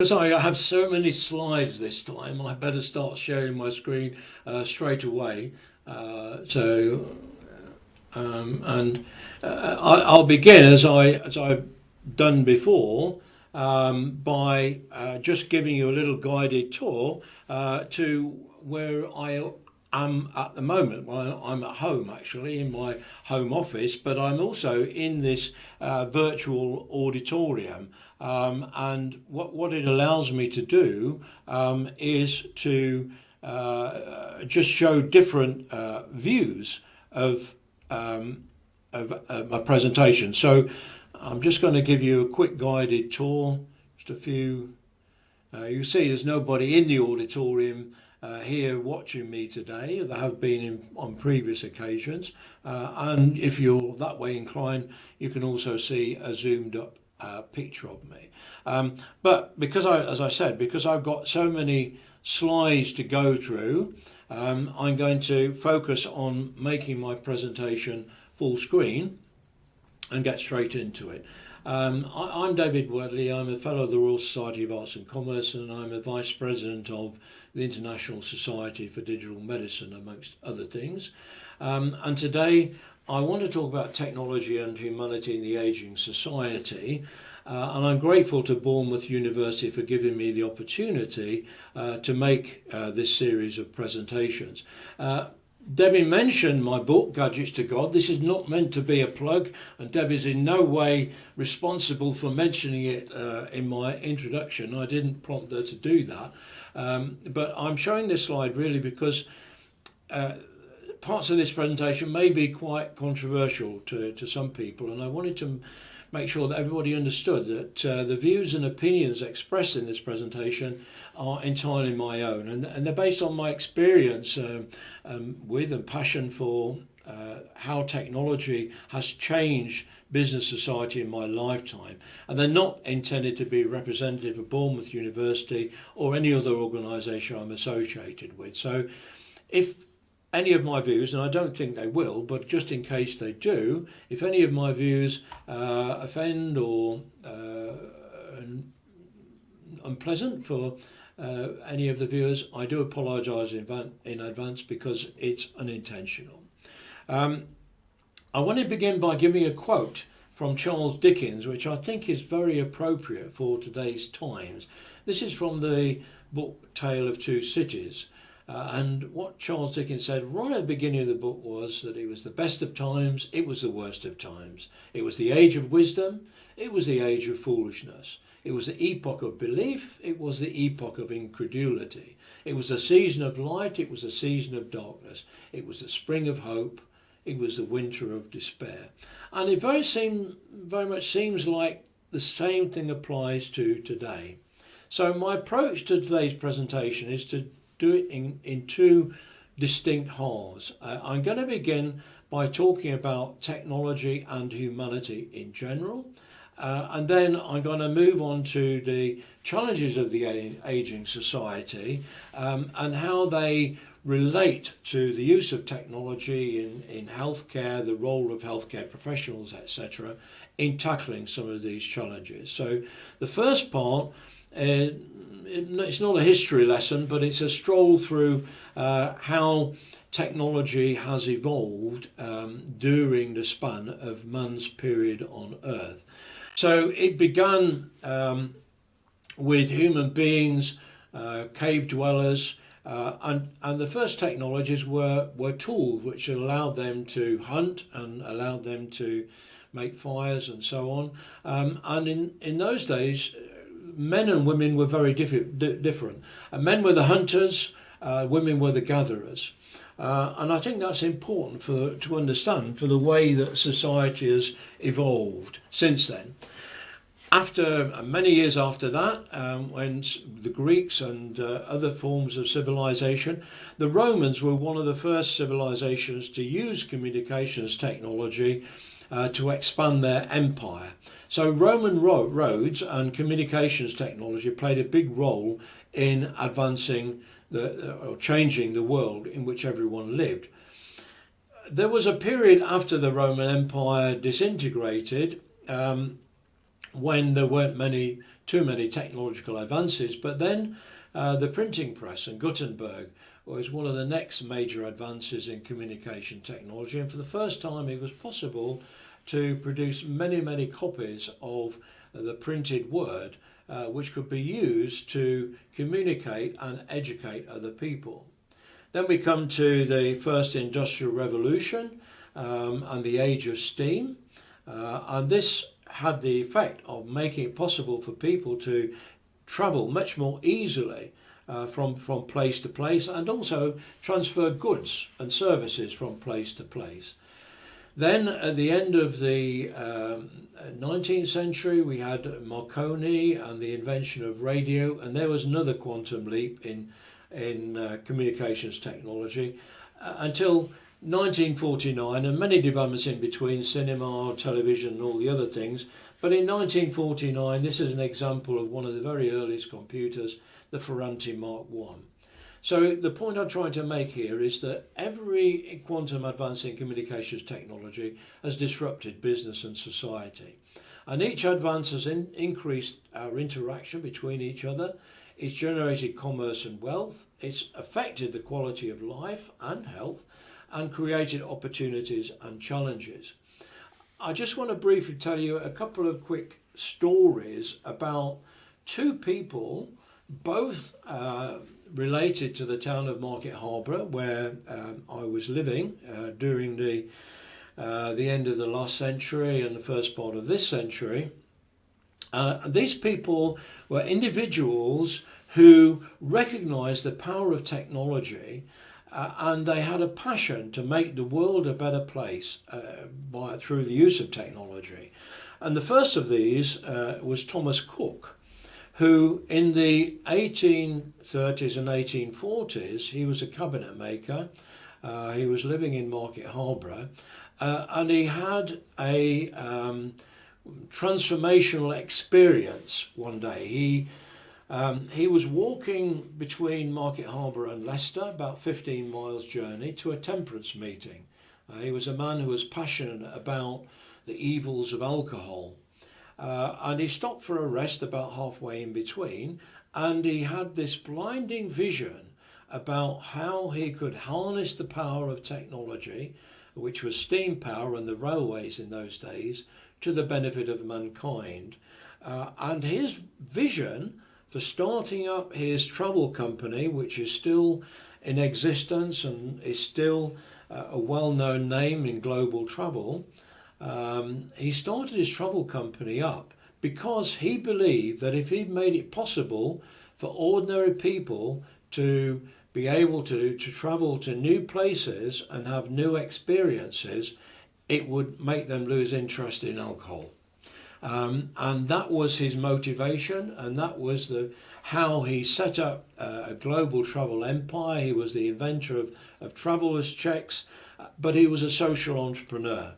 Because I have so many slides this time, I better start sharing my screen straight away. So, and I'll begin as I've done before by just giving you a little guided tour to where I am at the moment. Well, I'm at home actually in my home office, but I'm also in this virtual auditorium. And what it allows me to do is to just show different views of my presentation. So I'm just going to give you a quick guided tour, just a few. You see there's nobody in the auditorium here watching me today. There have been on previous occasions. And if you're that way inclined, you can also see a zoomed up picture of me. But because as I said, because I've got so many slides to go through, I'm going to focus on making my presentation full screen and get straight into it. I'm David Wadley. I'm a fellow of the Royal Society of Arts and Commerce, and I'm a vice president of the International Society for Digital Medicine, amongst other things. And today I want to talk about technology and humanity in the ageing society. And I'm grateful to Bournemouth University for giving me the opportunity to make this series of presentations. Debbie mentioned my book, Gadgets to God. This is not meant to be a plug, and Debbie's in no way responsible for mentioning it in my introduction. I didn't prompt her to do that. But I'm showing this slide really because parts of this presentation may be quite controversial to some people, and I wanted to make sure that everybody understood that the views and opinions expressed in this presentation are entirely my own, and they're based on my experience with and passion for how technology has changed business society in my lifetime, and they're not intended to be representative of Bournemouth University or any other organisation I'm associated with. So if any of my views, and I don't think they will, but just in case they do, if any of my views offend or unpleasant for any of the viewers, I do apologise in advance because it's unintentional. I want to begin by giving a quote from Charles Dickens, which I think is very appropriate for today's times. This is from the book Tale of Two Cities. And what Charles Dickens said right at the beginning of the book was that it was the best of times, it was the worst of times. It was the age of wisdom, it was the age of foolishness. It was the epoch of belief, it was the epoch of incredulity. It was a season of light, it was a season of darkness. It was the spring of hope, it was the winter of despair. And it very much seems like the same thing applies to today. So my approach to today's presentation is to do it in two distinct halves. I'm going to begin by talking about technology and humanity in general, and then I'm going to move on to the challenges of the ageing society and how they relate to the use of technology in healthcare, the role of healthcare professionals, etc., in tackling some of these challenges. So the first part, it's not a history lesson, but it's a stroll through how technology has evolved during the span of man's period on Earth. So it began with human beings, cave dwellers, and the first technologies were tools which allowed them to hunt and allowed them to make fires and so on. And in those days, men and women were very different. Men were the hunters, women were the gatherers. And I think that's important to understand for the way that society has evolved since then. After many years after that, when the Greeks and other forms of civilization, the Romans were one of the first civilizations to use communications technology to expand their empire. So Roman roads and communications technology played a big role in advancing or changing the world in which everyone lived. There was a period after the Roman Empire disintegrated when there weren't many too many technological advances. But then the printing press and Gutenberg was one of the next major advances in communication technology, and for the first time it was possible to produce many copies of the printed word which could be used to communicate and educate other people. Then we come to the first industrial revolution and the age of steam, and this had the effect of making it possible for people to travel much more easily from place to place, and also transfer goods and services from place to place. Then at the end of the 19th century we had Marconi and the invention of radio, and there was another quantum leap in communications technology until 1949, and many developments in between, cinema, television and all the other things. But in 1949 this is an example of one of the very earliest computers, the Ferranti Mark I. So the point I'm trying to make here is that every quantum advance in communications technology has disrupted business and society. And each advance has increased our interaction between each other. It's generated commerce and wealth. It's affected the quality of life and health and created opportunities and challenges. I just want to briefly tell you a couple of quick stories about two people, both related to the town of Market Harborough, where I was living during the end of the last century and the first part of this century. These people were individuals who recognised the power of technology, and they had a passion to make the world a better place through the use of technology. And the first of these was Thomas Cook, who in the 1830s and 1840s, he was a cabinet maker. He was living in Market Harborough, and he had a transformational experience one day. He was walking between Market Harborough and Leicester, about 15 miles journey, to a temperance meeting. He was a man who was passionate about the evils of alcohol. And he stopped for a rest about halfway in between, and he had this blinding vision about how he could harness the power of technology, which was steam power and the railways in those days, to the benefit of mankind. And his vision for starting up his travel company, which is still in existence and is still a well-known name in global travel, he started his travel company up because he believed that if he'd made it possible for ordinary people to be able to travel to new places and have new experiences, it would make them lose interest in alcohol. And that was his motivation, and that was how he set up a global travel empire. He was the inventor of travelers' checks, but he was a social entrepreneur.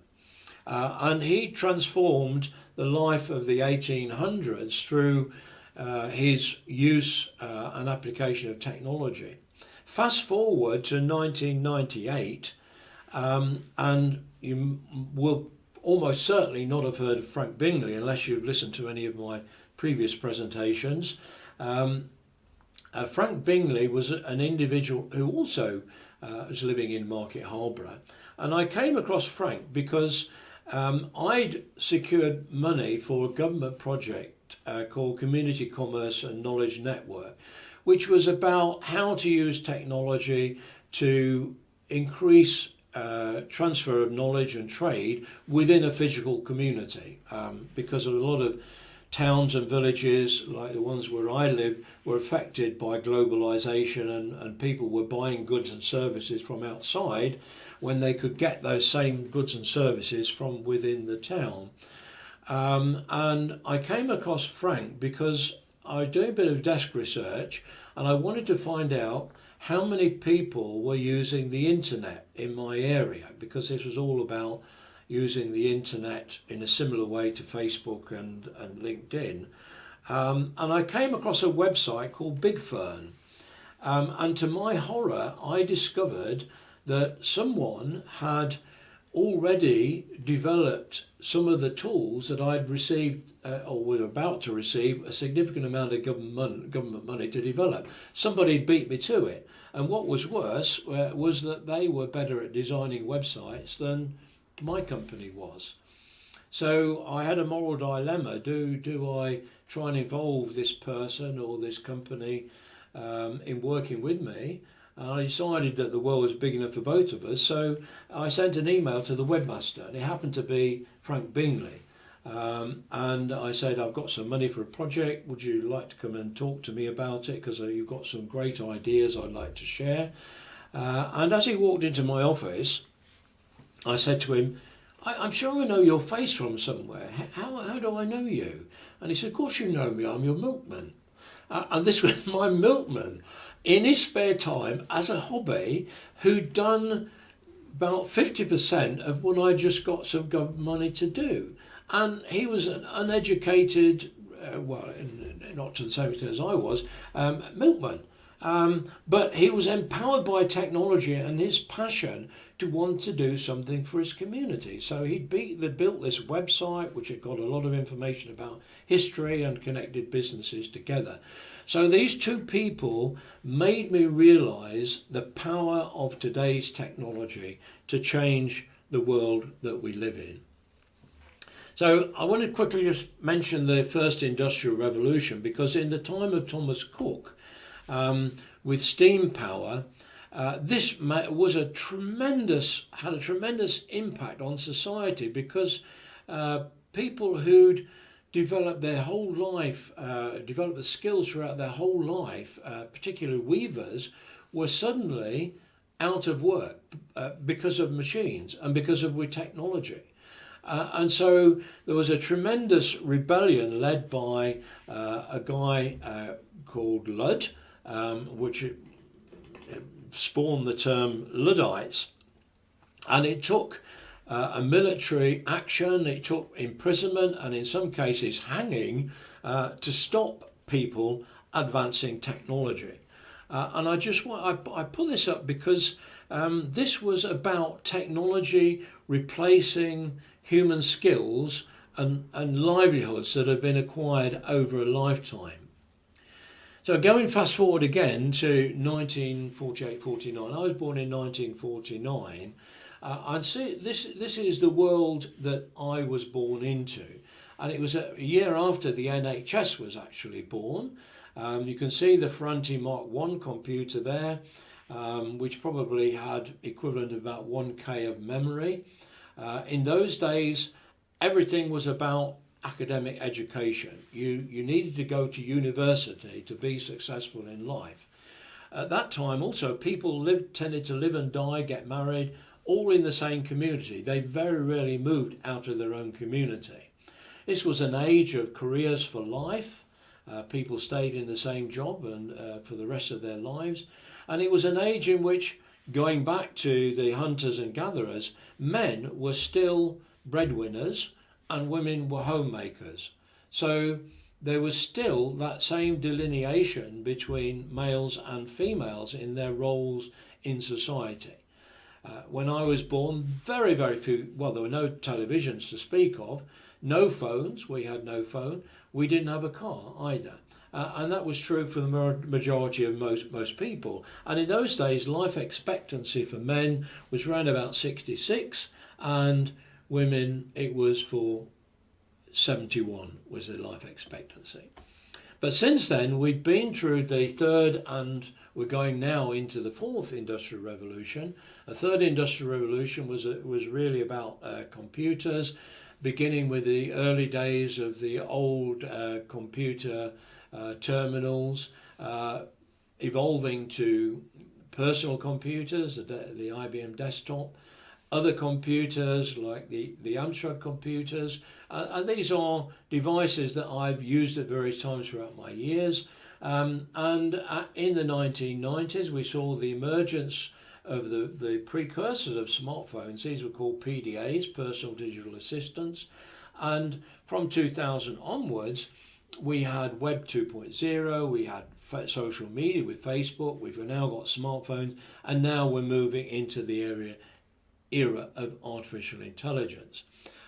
And he transformed the life of the 1800s through his use and application of technology. Fast forward to 1998, and you will almost certainly not have heard of Frank Bingley unless you've listened to any of my previous presentations. Frank Bingley was an individual who also was living in Market Harborough. And I came across Frank because I'd secured money for a government project called Community Commerce and Knowledge Network, which was about how to use technology to increase transfer of knowledge and trade within a physical community, because a lot of towns and villages like the ones where I live were affected by globalization, and people were buying goods and services from outside when they could get those same goods and services from within the town. And I came across Frank because I was doing a bit of desk research and I wanted to find out how many people were using the internet in my area, because this was all about using the internet in a similar way to Facebook and LinkedIn. And I came across a website called Big Fern. And to my horror, I discovered that someone had already developed some of the tools that I'd received or were about to receive a significant amount of government money to develop. Somebody beat me to it. And what was worse was that they were better at designing websites than my company was. So I had a moral dilemma. Do I try and involve this person or this company in working with me? And I decided that the world was big enough for both of us, so I sent an email to the webmaster, and it happened to be Frank Bingley. And I said, I've got some money for a project, would you like to come and talk to me about it, because you've got some great ideas I'd like to share. And as he walked into my office, I said to him, I'm sure I know your face from somewhere. How do I know you? And he said, of course you know me, I'm your milkman. And this was my milkman in his spare time as a hobby, who'd done about 50% of what I just got some government money to do. And he was an uneducated, not to the same extent as I was, milkman. But he was empowered by technology and his passion to want to do something for his community. So they built this website which had got a lot of information about history and connected businesses together. So these two people made me realise the power of today's technology to change the world that we live in. So I want to quickly just mention the first industrial revolution, because in the time of Thomas Cook, with steam power, this was had a tremendous impact on society, because people who'd developed their whole life, developed the skills throughout their whole life, particularly weavers, were suddenly out of work because of machines and because of technology. And so there was a tremendous rebellion led by a guy called Ludd, which spawned the term Luddites. And it took a military action, it took imprisonment and in some cases hanging to stop people advancing technology. And I put this up because this was about technology replacing human skills and livelihoods that have been acquired over a lifetime. So going fast forward again to 1948-49, I was born in 1949. I'd say this is the world that I was born into, and it was a year after the NHS was actually born. You can see the Ferranti Mark I computer there, which probably had equivalent of about 1K of memory. In those days, everything was about academic education. You needed to go to university to be successful in life. At that time also, people tended to live and die, get married, all in the same community. They very rarely moved out of their own community. This was an age of careers for life. People stayed in the same job and for the rest of their lives. And it was an age in which, going back to the hunters and gatherers, men were still breadwinners and women were homemakers. So there was still that same delineation between males and females in their roles in society. When I was born, very, very few, well, there were no televisions to speak of, no phones, we had no phone, we didn't have a car either. And that was true for the majority of most people. And in those days, life expectancy for men was around about 66, and women, it was for 71 was the life expectancy. But since then, we've been through the third, and we're going now into the fourth industrial revolution. A third industrial revolution was really about computers, beginning with the early days of the old computer terminals, evolving to personal computers, the IBM desktop, other computers like the Amstrad computers, and these are devices that I've used at various times throughout my years. And in the 1990s, we saw the emergence of the precursors of smartphones. These were called PDAs, personal digital assistants. And from 2000 onwards, we had Web 2.0, we had social media with Facebook, we've now got smartphones, and now we're moving into the area era of artificial intelligence.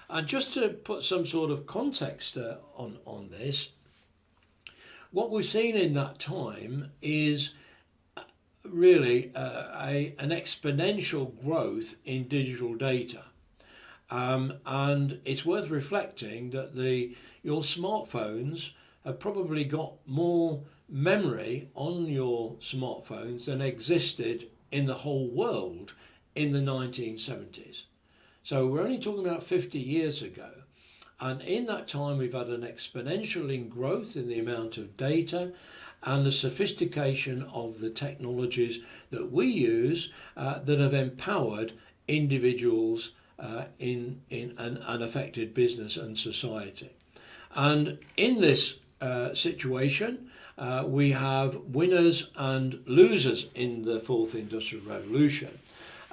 And just to put some sort of context on this, what we've seen in that time is really an exponential growth in digital data. And it's worth reflecting that your smartphones have probably got more memory on your smartphones than existed in the whole world in the 1970s. So we're only talking about 50 years ago. And in that time, we've had an exponential growth in the amount of data and the sophistication of the technologies that we use that have empowered individuals and affected business and society. And in this situation, we have winners and losers in the fourth industrial revolution.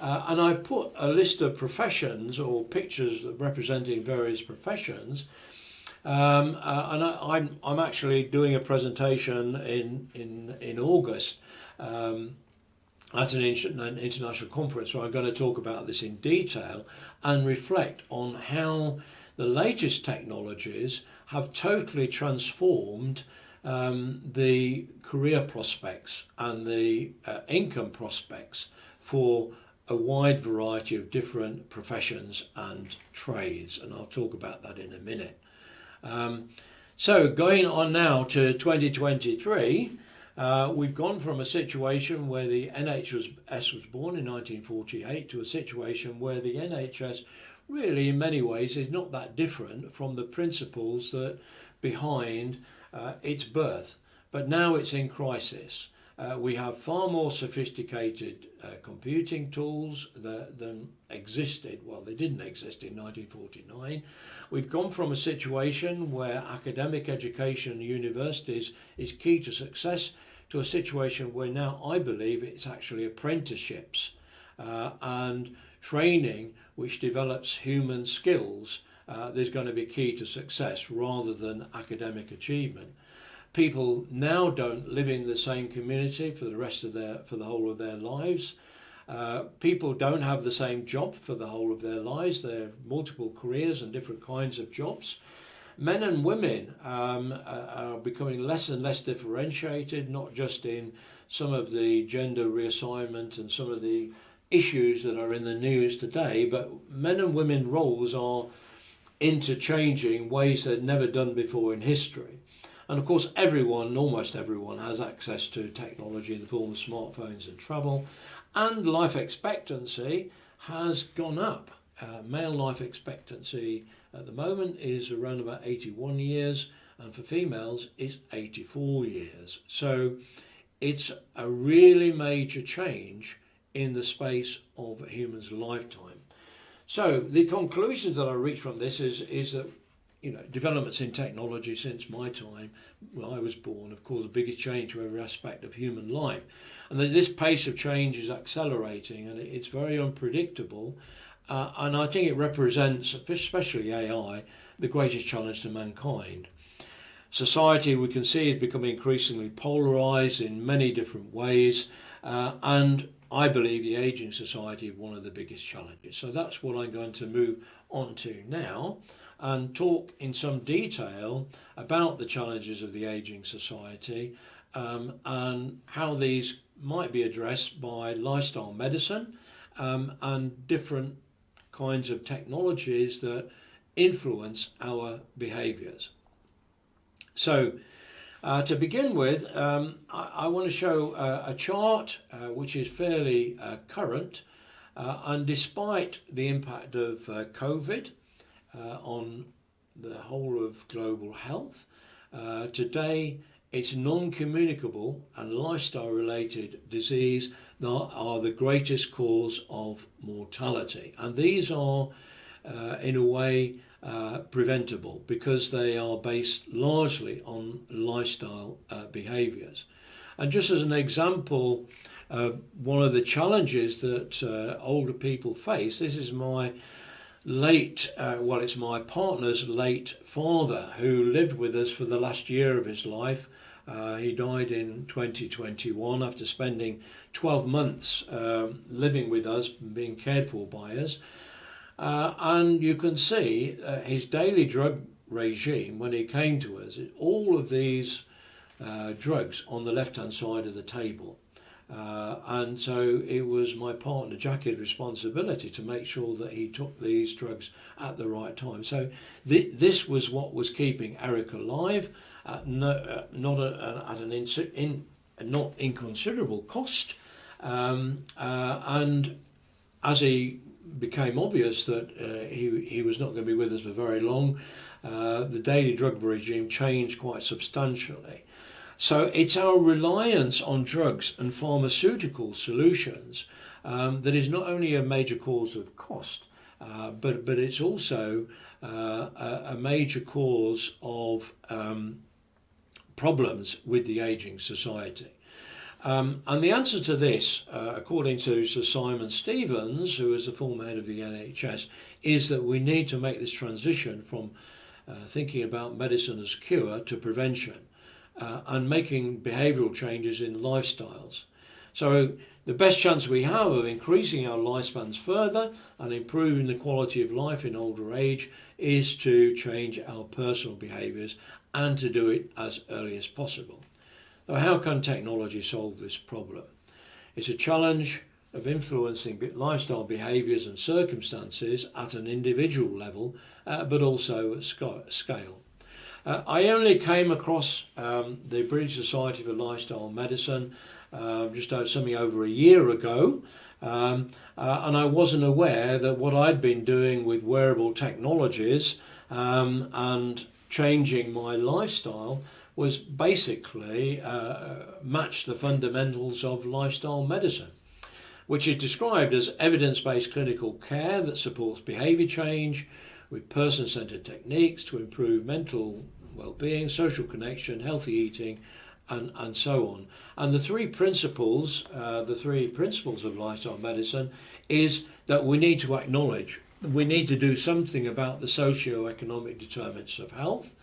And I put a list of professions or pictures representing various professions. And I'm actually doing a presentation in August at an international conference where I'm going to talk about this in detail and reflect on how the latest technologies have totally transformed the career prospects and the income prospects for a wide variety of different professions and trades, and I'll talk about that in a minute. So going on now to 2023, we've gone from a situation where the NHS was born in 1948 to a situation where the NHS really in many ways is not that different from the principles that behind its birth, but now it's in crisis. We have far more sophisticated computing tools than existed. Well, they didn't exist in 1949. We've gone from a situation where academic education in universities is key to success to a situation where now I believe it's actually apprenticeships and training which develops human skills that's going to be key to success rather than academic achievement. People now don't live in the same community for the whole of their lives. People don't have the same job for the whole of their lives. There are multiple careers and different kinds of jobs. Men and women are becoming less and less differentiated, not just in some of the gender reassignment and some of the issues that are in the news today, but men and women roles are interchanging ways they've never done before in history. And of course, almost everyone has access to technology in the form of smartphones and travel, and life expectancy has gone up. Male life expectancy at the moment is around about 81 years, and for females it's 84 years. So it's a really major change in the space of a human's lifetime. So the conclusions that I reach from this is that developments in technology since my time, when I was born, have caused the biggest change to every aspect of human life. And that this pace of change is accelerating and it's very unpredictable. And I think it represents, especially AI, the greatest challenge to mankind. Society, we can see, is becoming increasingly polarised in many different ways. And I believe the ageing society is one of the biggest challenges. So that's what I'm going to move on to now, and talk in some detail about the challenges of the ageing society and how these might be addressed by lifestyle medicine and different kinds of technologies that influence our behaviours. So to begin with, I want to show a chart which is fairly current, and despite the impact of COVID on the whole of global health, today it's non-communicable and lifestyle-related disease that are the greatest cause of mortality. And these are, in a way, preventable because they are based largely on lifestyle behaviours. And just as an example, one of the challenges that older people face, this is my it's my partner's late father who lived with us for the last year of his life He died in 2021 after spending 12 months living with us, being cared for by us. And you can see his daily drug regime when he came to us, all of these drugs on the left-hand side of the table. And so it was my partner Jackie's responsibility to make sure that he took these drugs at the right time. So this was what was keeping Eric alive, not inconsiderable cost. And as he became obvious that he was not going to be with us for very long, the daily drug regime changed quite substantially. So it's our reliance on drugs and pharmaceutical solutions that is not only a major cause of cost, but it's also a major cause of problems with the ageing society. And the answer to this, according to Sir Simon Stevens, who is the former head of the NHS, is that we need to make this transition from thinking about medicine as cure to prevention. And making behavioural changes in lifestyles. So the best chance we have of increasing our lifespans further and improving the quality of life in older age is to change our personal behaviours and to do it as early as possible. So how can technology solve this problem? It's a challenge of influencing lifestyle behaviours and circumstances at an individual level, but also at scale. I only came across the British Society for Lifestyle Medicine just something over a year ago, and I wasn't aware that what I'd been doing with wearable technologies and changing my lifestyle was basically match the fundamentals of lifestyle medicine, which is described as evidence-based clinical care that supports behaviour change, with person-centred techniques to improve mental well-being, social connection, healthy eating, and so on. And the three principles of lifestyle medicine is that we need to acknowledge, we need to do something about the socio-economic determinants of health.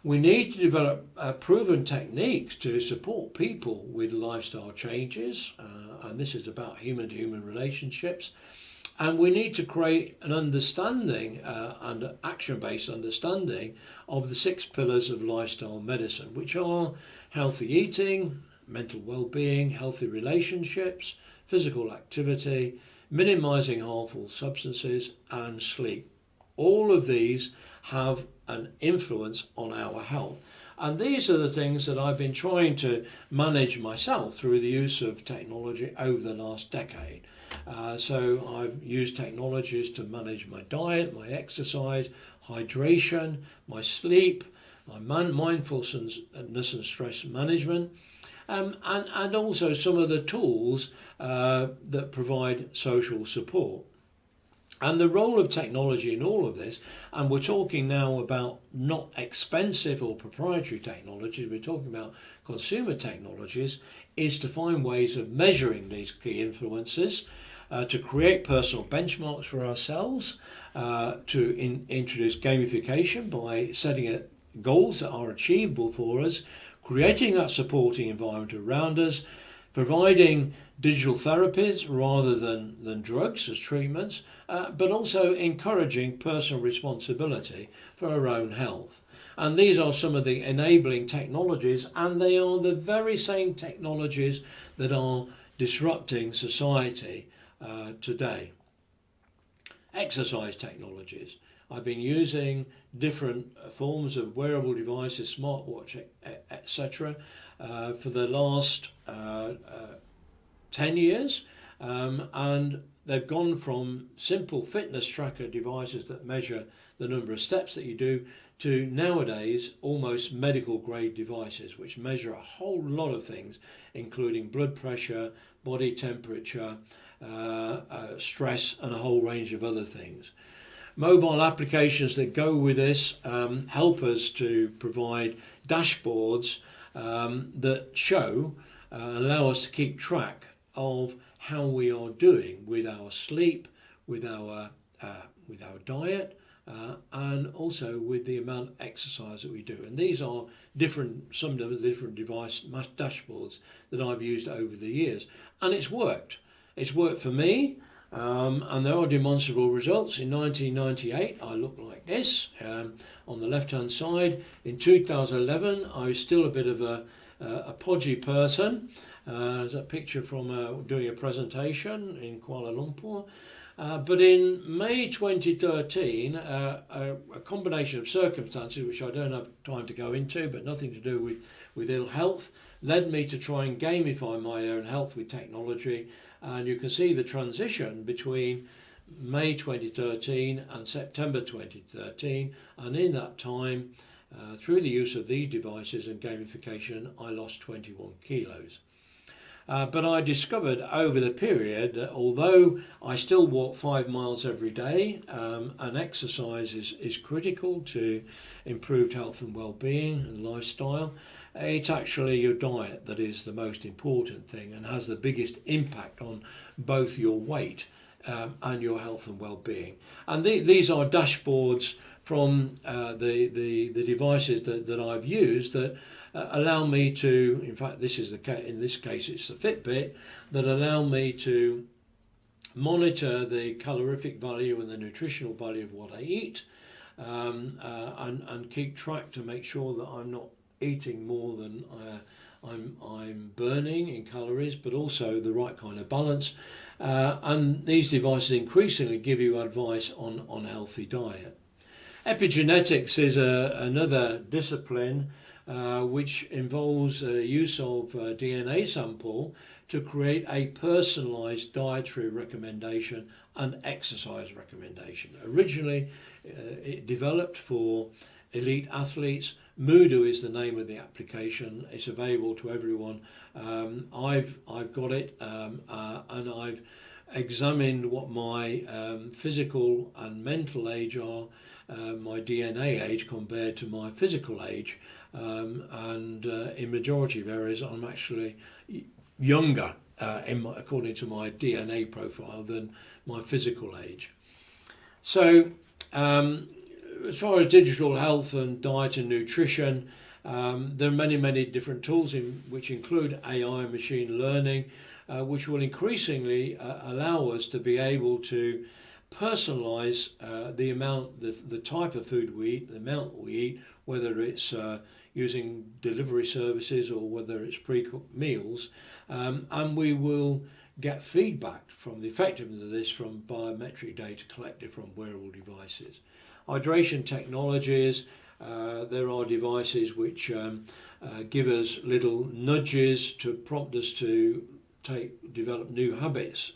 We need to develop proven techniques to support people with lifestyle changes, and this is about human-to-human relationships. And we need to create an understanding and action-based understanding of the 6 pillars of lifestyle medicine, which are healthy eating, mental well-being, healthy relationships, physical activity, minimising harmful substances, and sleep. All of these have an influence on our health. And these are the things that I've been trying to manage myself through the use of technology over the last decade. So I've used technologies to manage my diet, my exercise, hydration, my sleep, my mindfulness and stress management, and also some of the tools that provide social support. And the role of technology in all of this, and we're talking now about not expensive or proprietary technologies, we're talking about consumer technologies, is to find ways of measuring these key influences, to create personal benchmarks for ourselves, to introduce gamification by setting goals that are achievable for us, creating that supporting environment around us, providing digital therapies rather than drugs as treatments, but also encouraging personal responsibility for our own health. And these are some of the enabling technologies, and they are the very same technologies that are disrupting society today. Exercise technologies. I've been using different forms of wearable devices, smartwatch, etc., for the last 10 years, and they've gone from simple fitness tracker devices that measure the number of steps that you do to nowadays almost medical grade devices which measure a whole lot of things, including blood pressure, body temperature, stress, and a whole range of other things. Mobile applications that go with this help us to provide dashboards that show, allow us to keep track of how we are doing with our sleep, with our diet, and also with the amount of exercise that we do. And these are some of the different device dashboards that I've used over the years, and it's worked. It's worked for me, and there are demonstrable results. In 1998, I looked like this on the left-hand side. In 2011, I was still a bit of a podgy person. There's a picture from doing a presentation in Kuala Lumpur. But in May 2013, a combination of circumstances, which I don't have time to go into, but nothing to do with ill health, led me to try and gamify my own health with technology. And you can see the transition between May 2013 and September 2013. And in that time, through the use of these devices and gamification, I lost 21 kilos. But I discovered over the period that although I still walk 5 miles every day, and exercise is critical to improved health and well-being and lifestyle, it's actually your diet that is the most important thing and has the biggest impact on both your weight and your health and well-being. And these are dashboards from the devices that I've used that allow me to, in fact this is the case, in this case it's the Fitbit, that allow me to monitor the calorific value and the nutritional value of what I eat, and keep track to make sure that I'm not eating more than I'm burning in calories, but also the right kind of balance. And these devices increasingly give you advice on a healthy diet. Epigenetics is another discipline which involves use of DNA sample to create a personalised dietary recommendation and exercise recommendation. Originally, it developed for elite athletes. Moodoo is the name of the application. It's available to everyone. I've got it, and I've examined what my physical and mental age are, my DNA age compared to my physical age, and in majority of areas I'm actually younger according to my DNA profile than my physical age. So as far as digital health and diet and nutrition, there are many different tools which include AI and machine learning, which will increasingly allow us to be able to personalize the type of food we eat, the amount we eat, whether it's using delivery services or whether it's pre-cooked meals, and we will get feedback from the effectiveness of this from biometric data collected from wearable devices. Hydration technologies, there are devices which give us little nudges to prompt us to develop new habits.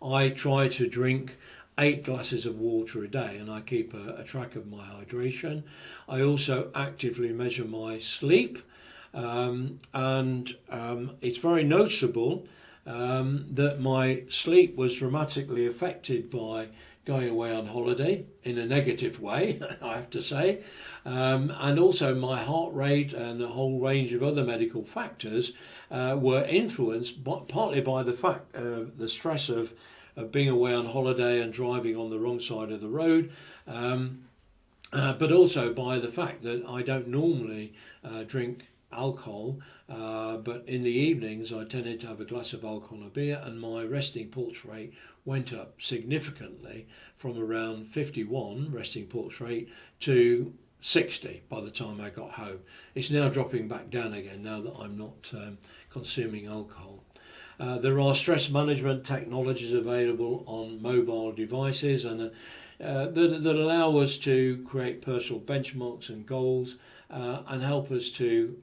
I try to drink 8 glasses of water a day, and I keep a track of my hydration. I also actively measure my sleep, and it's very noticeable that my sleep was dramatically affected by going away on holiday in a negative way, I have to say, and also my heart rate and a whole range of other medical factors were influenced partly by the fact the stress of being away on holiday and driving on the wrong side of the road, but also by the fact that I don't normally drink alcohol, but in the evenings I tended to have a glass of alcohol and a beer, and my resting pulse rate went up significantly from around 51 resting pulse rate to 60 by the time I got home. It's now dropping back down again now that I'm not consuming alcohol. There are stress management technologies available on mobile devices and that allow us to create personal benchmarks and goals and help us to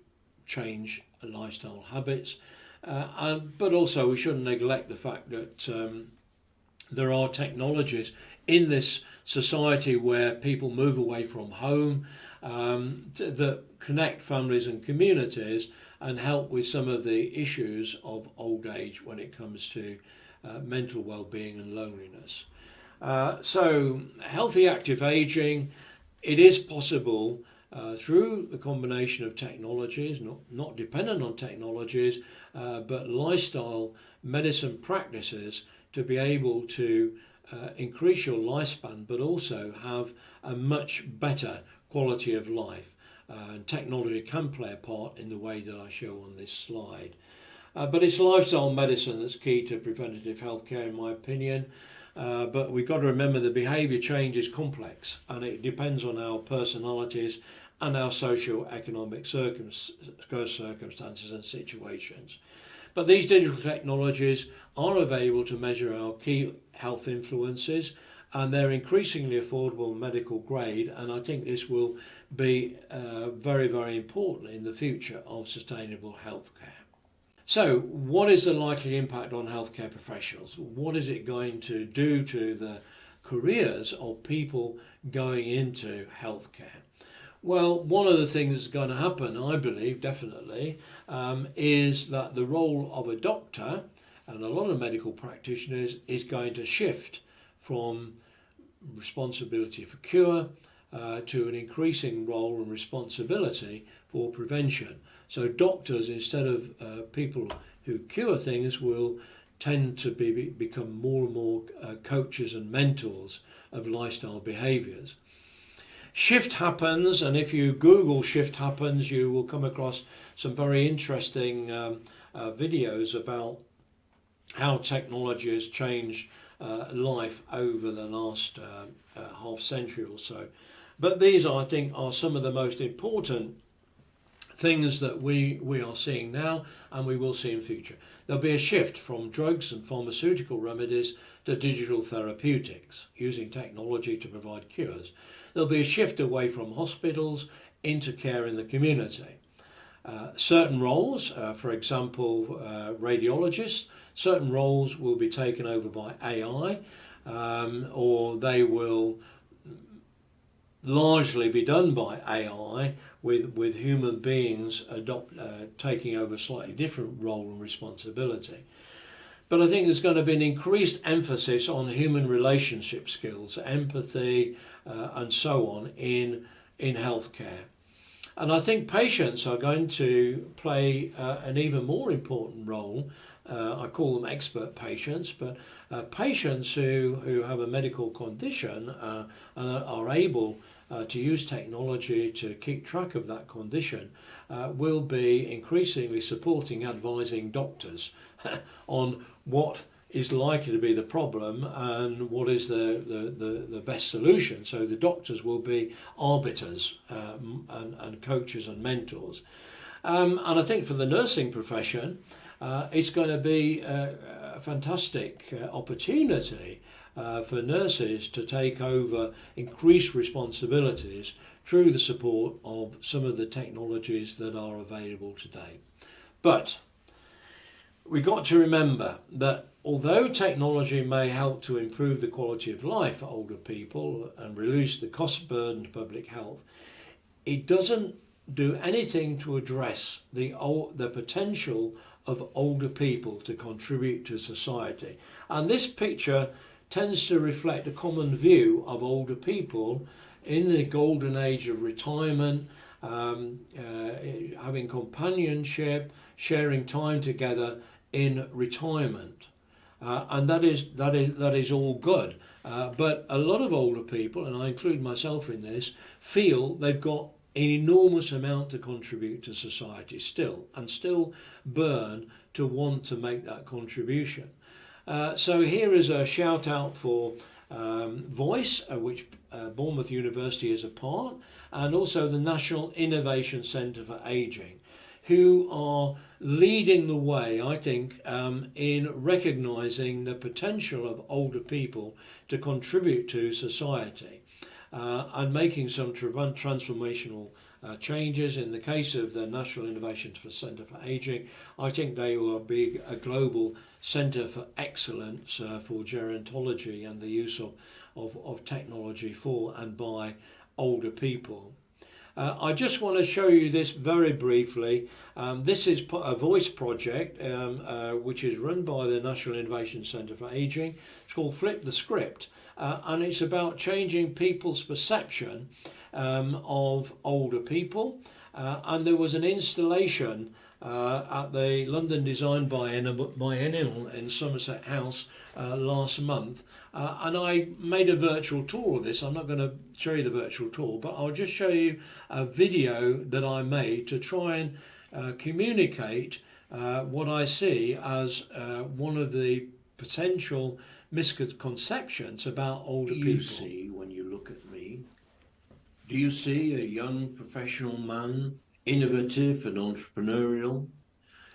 change lifestyle habits. But also we shouldn't neglect the fact that there are technologies in this society where people move away from home that connect families and communities and help with some of the issues of old age when it comes to mental well-being and loneliness. So healthy active aging, it is possible through the combination of technologies, not dependent on technologies, but lifestyle medicine practices to be able to increase your lifespan, but also have a much better quality of life. And technology can play a part in the way that I show on this slide. But it's lifestyle medicine that's key to preventative healthcare, in my opinion. But we've got to remember the behaviour change is complex, and it depends on our personalities and our socio-economic circumstances and situations. But these digital technologies are available to measure our key health influences, and they're increasingly affordable medical grade, and I think this will be very, very important in the future of sustainable healthcare. So, what is the likely impact on healthcare professionals? What is it going to do to the careers of people going into healthcare? Well, one of the things that's going to happen, I believe, definitely, is that the role of a doctor and a lot of medical practitioners is going to shift from responsibility for cure to an increasing role and responsibility for prevention. So doctors, instead of people who cure things, will tend to become more and more coaches and mentors of lifestyle behaviours. Shift happens, and if you Google shift happens, you will come across some very interesting videos about how technology has changed life over the last half century or so. But these, I think, are some of the most important things that we are seeing now and we will see in future. There'll be a shift from drugs and pharmaceutical remedies to digital therapeutics, using technology to provide cures. There'll be a shift away from hospitals into care in the community. Certain roles, for example, radiologists, certain roles will be taken over by AI, or they will largely be done by AI, with human beings taking over a slightly different role and responsibility. But I think there's going to be an increased emphasis on human relationship skills, empathy, and so on in healthcare. And I think patients are going to play an even more important role. I call them expert patients, but patients who have a medical condition and are able to use technology to keep track of that condition will be increasingly supporting, advising doctors on what is likely to be the problem and what is the best solution. So the doctors will be arbiters and coaches and mentors. And I think for the nursing profession, it's going to be a fantastic opportunity for nurses to take over increased responsibilities through the support of some of the technologies that are available today. But we've got to remember that although technology may help to improve the quality of life for older people and reduce the cost burden to public health, it doesn't do anything to address the potential of older people to contribute to society. And this picture tends to reflect a common view of older people in the golden age of retirement, having companionship, sharing time together in retirement. And that is all good. But a lot of older people, and I include myself in this, feel they've got an enormous amount to contribute to society still, and still burn to want to make that contribution. So here is a shout out for Voice, which Bournemouth University is a part, and also the National Innovation Centre for Ageing, who are leading the way, I think, in recognising the potential of older people to contribute to society and making some transformational changes. In the case of the National Innovation Centre for Ageing, I think they will be a global centre for excellence for gerontology and the use of technology for and by older people. I just want to show you this very briefly. This is a voice project which is run by the National Innovation Centre for Ageing. It's called Flip the Script, and it's about changing people's perception of older people. And there was an installation at the London Design Biennial in Somerset House last month, and I made a virtual tour of this. I'm not going to show you the virtual tour, but I'll just show you a video that I made to try and communicate what I see as one of the potential misconceptions about older people. Do you see, when you look at me, do you see a young professional man, innovative and entrepreneurial?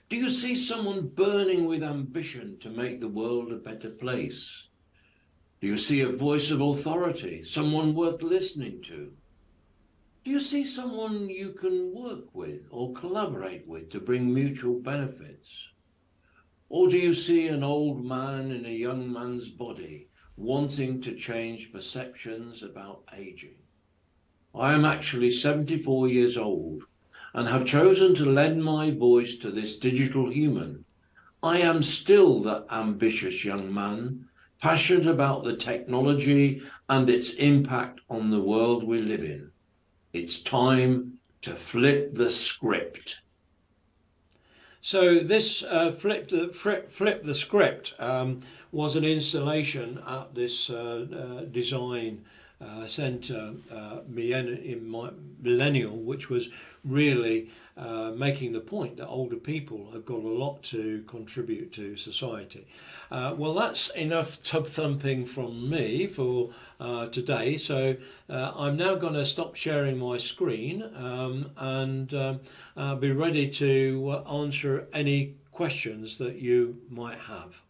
Do you see someone burning with ambition to make the world a better place? Do you see a voice of authority, someone worth listening to? Do you see someone you can work with or collaborate with to bring mutual benefits? Or do you see an old man in a young man's body wanting to change perceptions about aging? I am actually 74 years old and have chosen to lend my voice to this digital human. I am still that ambitious young man, passionate about the technology and its impact on the world we live in. It's time to flip the script. So this flip the script was an installation at this design centre millennial, which was really making the point that older people have got a lot to contribute to society. Well, that's enough tub thumping from me for today. So I'm now going to stop sharing my screen and be ready to answer any questions that you might have.